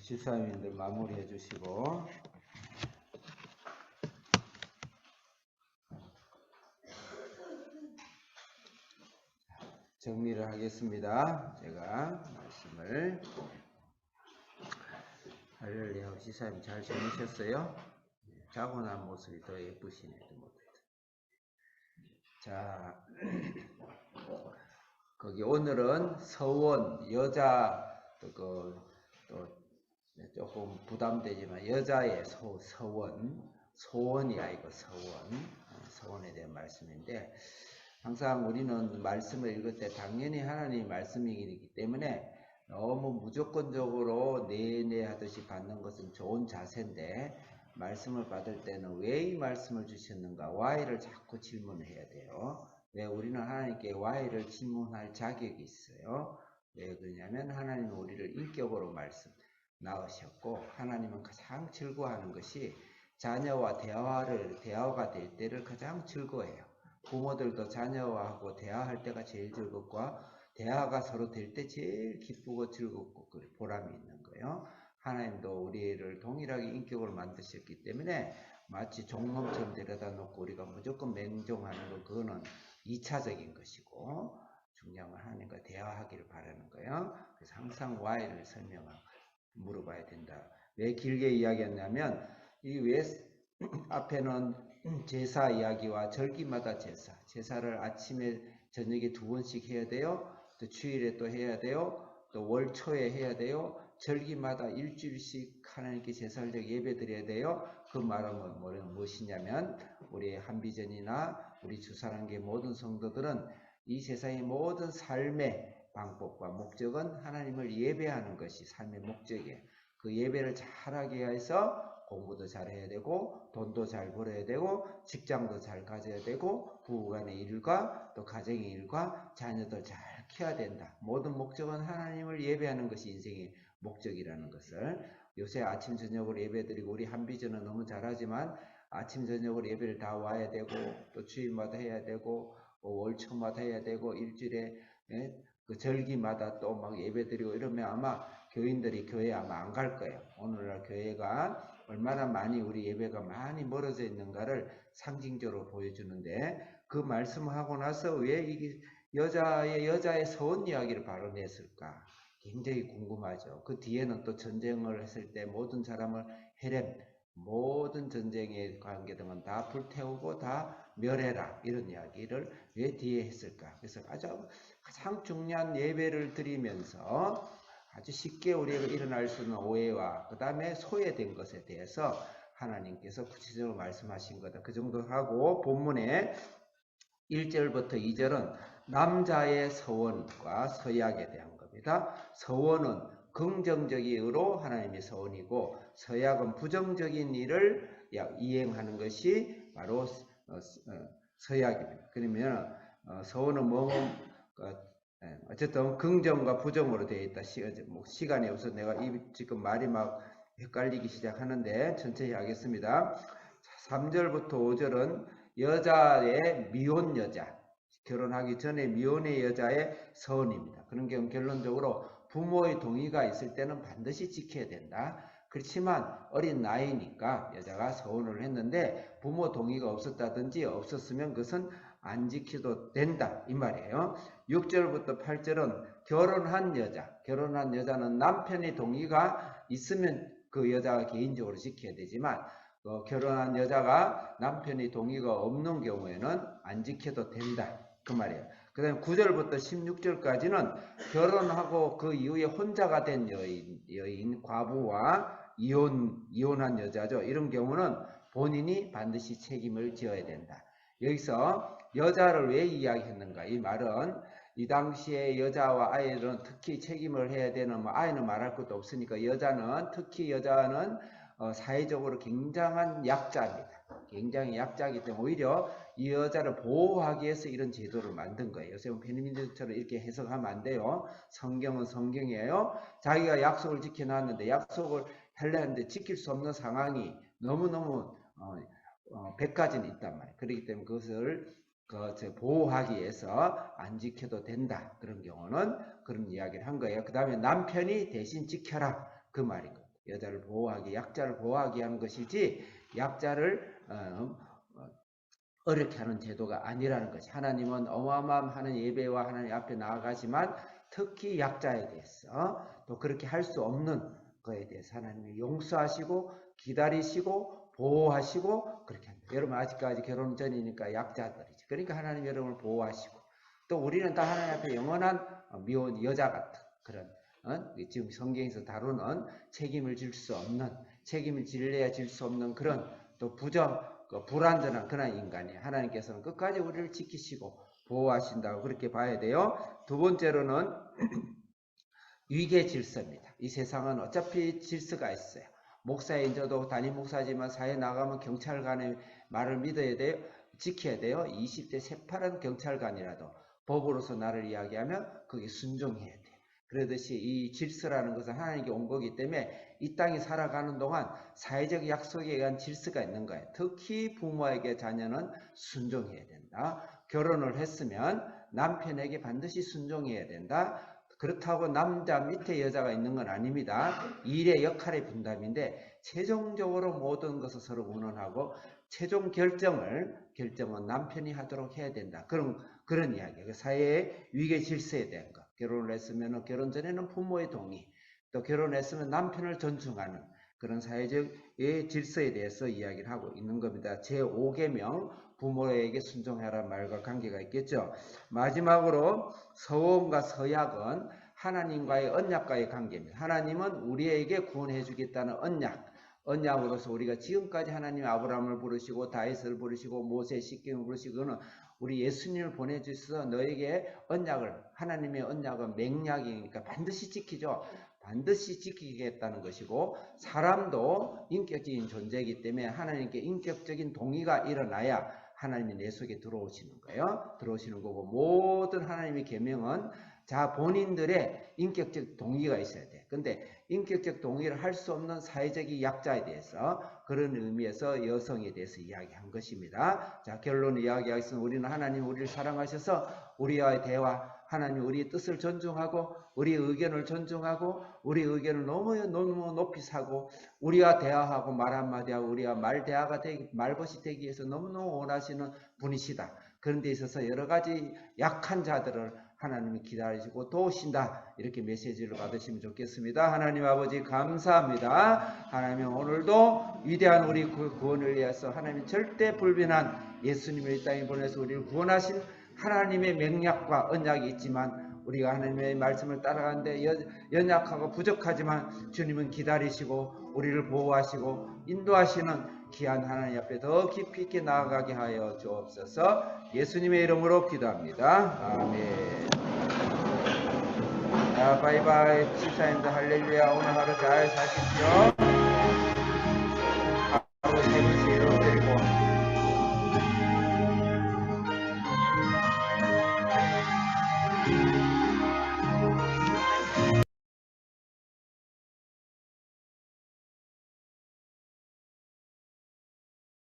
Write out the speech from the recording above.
집사님들 마무리해 주시고 정리를 하겠습니다. 제가 말씀을 할렐루야. 집사님 잘 지내셨어요? 자고 난 모습이 더 예쁘시네. 자, 거기 오늘은 서원 여자 또 조금 부담되지만 여자의 소원이 아니고 서원에 대한 말씀인데, 항상 우리는 말씀을 읽을 때 당연히 하나님의 말씀이기 때문에 너무 무조건적으로 내내 하듯이 받는 것은 좋은 자세인데, 말씀을 받을 때는 왜 이 말씀을 주셨는가, why를 자꾸 질문을 해야 돼요. 왜 우리는 하나님께 why를 질문할 자격이 있어요. 왜 그러냐면 하나님은 우리를 인격으로 낳으셨고, 하나님은 가장 즐거워하는 것이 자녀와 대화가 될 때를 가장 즐거워해요. 부모들도 자녀하고 대화할 때가 제일 즐겁고, 대화가 서로 될 때 제일 기쁘고 즐겁고 보람이 있는 거예요. 하나님도 우리를 동일하게 인격으로 만드셨기 때문에 마치 종놈처럼 데려다 놓고 우리가 무조건 맹종하는 거, 그거는 2차적인 것이고, 중요한 건 하나님과 대화하기를 바라는 거예요. 그래서 항상 why를 물어봐야 된다. 왜 길게 이야기했냐면, 왜 앞에는 제사 이야기와 절기마다 제사를 아침에 저녁에 2번씩 해야 돼요. 또 주일에 또 해야 돼요. 또 월 초에 해야 돼요. 절기마다 일주일씩 하나님께 제사를 예배 드려야 돼요. 그 말은 무엇이냐면, 우리 한비전이나 우리 주사랑계 모든 성도들은 이 세상의 모든 삶의 방법과 목적은 하나님을 예배하는 것이 삶의 목적이에요. 그 예배를 잘하게 해서 공부도 잘해야 되고, 돈도 잘 벌어야 되고, 직장도 잘 가져야 되고, 부부간의 일과 또 가정의 일과 자녀들 잘 키워야 된다. 모든 목적은 하나님을 예배하는 것이 인생의 목적이라는 것을, 요새 아침 저녁으로 예배드리고, 우리 한비전은 너무 잘하지만 아침 저녁으로 예배를 다 와야 되고, 또 주일마다 해야 되고, 월초마다 해야 되고, 일주일에 그 절기마다 또 막 예배드리고 이러면 아마 교인들이 교회 아마 안 갈 거예요. 오늘날 교회가 얼마나 많이 우리 예배가 많이 멀어져 있는가를 상징적으로 보여주는데, 그 말씀하고 나서 왜 이게 여자의 서원 이야기를 바로 냈을까? 굉장히 궁금하죠. 그 뒤에는 또 전쟁을 했을 때 모든 사람을 모든 전쟁에 관계되면 다 불태우고 다 멸해라, 이런 이야기를 왜 뒤에 했을까? 그래서 가장 중요한 예배를 드리면서 아주 쉽게 우리가 일어날 수 있는 오해와 그 다음에 소외된 것에 대해서 하나님께서 구체적으로 말씀하신 거다. 그 정도 하고, 본문의 1절부터 2절은 남자의 서원과 서약에 대한 겁니다. 서원은 긍정적인 의로 하나님의 서원이고, 서약은 부정적인 일을 이행하는 것이 바로 서약입니다. 그러면 서원은 어쨌든 긍정과 부정으로 되어 있다. 시간이 없어서 내가 지금 말이 막 헷갈리기 시작하는데 천천히 하겠습니다. 3절부터 5절은 여자의 미혼 여자, 결혼하기 전에 미혼의 여자의 서원입니다. 그런 경우 결론적으로 부모의 동의가 있을 때는 반드시 지켜야 된다. 그렇지만 어린 나이니까 여자가 서원을 했는데 부모 동의가 없었다든지 없었으면 그것은 안 지켜도 된다, 이 말이에요. 6절부터 8절은 결혼한 여자는 남편의 동의가 있으면 그 여자가 개인적으로 지켜야 되지만, 결혼한 여자가 남편의 동의가 없는 경우에는 안 지켜도 된다, 그 말이에요. 그 다음에 9절부터 16절까지는 결혼하고 그 이후에 혼자가 된 여인 과부와 이혼한 여자죠. 이런 경우는 본인이 반드시 책임을 져야 된다. 여기서 여자를 왜 이야기했는가? 이 말은 이 당시에 여자와 아이들은 특히 책임을 해야 되는, 아이는 말할 것도 없으니까 특히 여자는 사회적으로 굉장한 약자입니다. 굉장히 약자이기 때문에 오히려 이 여자를 보호하기 위해서 이런 제도를 만든 거예요. 요새 페미니즘처럼 이렇게 해석하면 안 돼요. 성경은 성경이에요. 자기가 약속을 지켜놨는데 약속을 하려는데 지킬 수 없는 상황이 너무너무 100가지는 있단 말이에요. 그렇기 때문에 그것을 보호하기 위해서 안 지켜도 된다. 그런 경우는 그런 이야기를 한 거예요. 그 다음에 남편이 대신 지켜라, 그 말인 겁니다. 여자를 보호하기, 약자를 보호하기 하는 것이지 약자를 어렵게 하는 제도가 아니라는 것이. 하나님은 어마어마한 하는 예배와 하나님 앞에 나아가지만 특히 약자에 대해서 또 그렇게 할 수 없는 거에 대해서 하나님이 용서하시고 기다리시고 보호하시고 그렇게 합니다. 여러분 아직까지 결혼 전이니까 약자들이죠. 그러니까 하나님 여러분을 보호하시고 또 우리는 다 하나님 앞에 영원한 미혼 여자 같은 그런 지금 성경에서 다루는 책임을 질 수 없는, 책임을 질래야 질 수 없는 그런 또 불완전한 그런 인간이 하나님께서는 끝까지 우리를 지키시고 보호하신다고 그렇게 봐야 돼요. 두 번째로는 위계 질서입니다. 이 세상은 어차피 질서가 있어요. 목사인 저도 담임 목사지만 사회 나가면 경찰관의 말을 믿어야 돼요. 지켜야 돼요. 20대 새파란 경찰관이라도 법으로서 나를 이야기하면 그게 순종해야 돼요. 그러듯이 이 질서라는 것은 하나님께 온 거기 때문에 이 땅에 살아가는 동안 사회적 약속에 의한 질서가 있는 거예요. 특히 부모에게 자녀는 순종해야 된다. 결혼을 했으면 남편에게 반드시 순종해야 된다. 그렇다고 남자 밑에 여자가 있는 건 아닙니다. 일의 역할의 분담인데 최종적으로 모든 것을 서로 운운하고 최종 결정은 남편이 하도록 해야 된다. 그런 이야기예요. 사회의 위계 질서에 대한 것. 결혼을 했으면 결혼 전에는 부모의 동의, 또 결혼했으면 남편을 존중하는 그런 사회적 질서에 대해서 이야기를 하고 있는 겁니다. 제5계명 부모에게 순종하라는 말과 관계가 있겠죠. 마지막으로 서원과 서약은 하나님과의 언약과의 관계입니다. 하나님은 우리에게 구원해 주겠다는 언약으로서 우리가 지금까지 하나님 아브라함을 부르시고 다윗을 부르시고 모세 십계명을 부르시고는 우리 예수님을 보내주셔서 너에게 하나님의 언약은 맹약이니까 반드시 지키죠. 반드시 지키겠다는 것이고 사람도 인격적인 존재이기 때문에 하나님께 인격적인 동의가 일어나야 하나님이 내 속에 들어오시는 거예요. 들어오시는 거고 모든 하나님의 계명은 본인들의 인격적 동의가 있어야 돼. 근데 인격적 동의를 할 수 없는 사회적인 약자에 대해서 그런 의미에서 여성에 대해서 이야기한 것입니다. 자, 결론 이야기하겠습니다. 우리는 하나님 우리를 사랑하셔서 우리와의 대화, 하나님 우리의 뜻을 존중하고 우리의 의견을 존중하고 우리의 의견을 너무 높이 사고 우리와 대화하고 말 한마디 하고 우리와 말벗이 되기 위해서 너무너무 원하시는 분이시다. 그런 데 있어서 여러 가지 약한 자들을 하나님이 기다리시고 도우신다. 이렇게 메시지를 받으시면 좋겠습니다. 하나님 아버지 감사합니다. 하나님 오늘도 위대한 우리 구원을 위해서 하나님 절대 불변한 예수님을 이 땅에 보내서 우리를 구원하신 하나님의 맹약과 언약이 있지만 우리가 하나님의 말씀을 따라가는데 연약하고 부족하지만 주님은 기다리시고 우리를 보호하시고 인도하시는 귀한 하나님 앞에 더 깊이 있게 나아가게 하여 주옵소서. 예수님의 이름으로 기도합니다. 아멘. 자, 바이바이. 집사님들 할렐루야. 오늘 하루 잘 사십시오.